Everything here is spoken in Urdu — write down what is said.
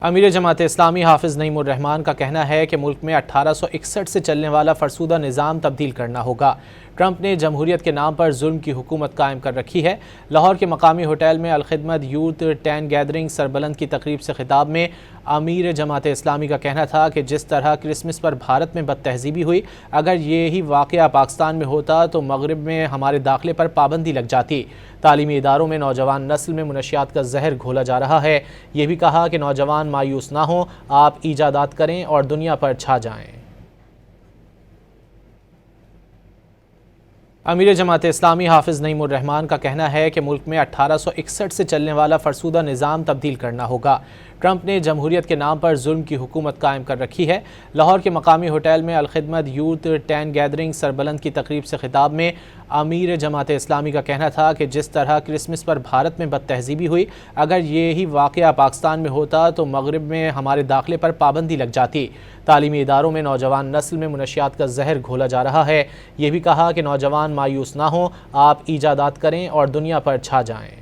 امیر جماعت اسلامی حافظ نعیم الرحمان کا کہنا ہے کہ ملک میں 1861 سے چلنے والا فرسودہ نظام تبدیل کرنا ہوگا۔ ٹرمپ نے جمہوریت کے نام پر ظلم کی حکومت قائم کر رکھی ہے۔ لاہور کے مقامی ہوٹل میں الخدمت یوتھ 10 گیدرنگ سربلند کی تقریب سے خطاب میں امیر جماعت اسلامی کا کہنا تھا کہ جس طرح کرسمس پر بھارت میں بد تہذیبی ہوئی، اگر یہی واقعہ پاکستان میں ہوتا تو مغرب میں ہمارے داخلے پر پابندی لگ جاتی۔ تعلیمی اداروں میں نوجوان نسل میں منشیات کا زہر گھولا جا رہا ہے۔ یہ بھی کہا کہ نوجوان مایوس نہ ہوں، آپ ایجادات کریں اور دنیا پر چھا جائیں۔ امیر جماعت اسلامی حافظ نعیم الرحمان کا کہنا ہے کہ ملک میں 1861 سے چلنے والا فرسودہ نظام تبدیل کرنا ہوگا۔ ٹرمپ نے جمہوریت کے نام پر ظلم کی حکومت قائم کر رکھی ہے۔ لاہور کے مقامی ہوٹل میں الخدمت یوتھ 10 گیدرنگ سربلند کی تقریب سے خطاب میں امیر جماعت اسلامی کا کہنا تھا کہ جس طرح کرسمس پر بھارت میں بد تہذیبی ہوئی، اگر یہی واقعہ پاکستان میں ہوتا تو مغرب میں ہمارے داخلے پر پابندی لگ جاتی۔ تعلیمی اداروں میں نوجوان نسل میں منشیات کا زہر گھولا جا رہا ہے۔ یہ بھی کہا کہ نوجوان مایوس نہ ہوں، آپ ایجادات کریں اور دنیا پر چھا جائیں۔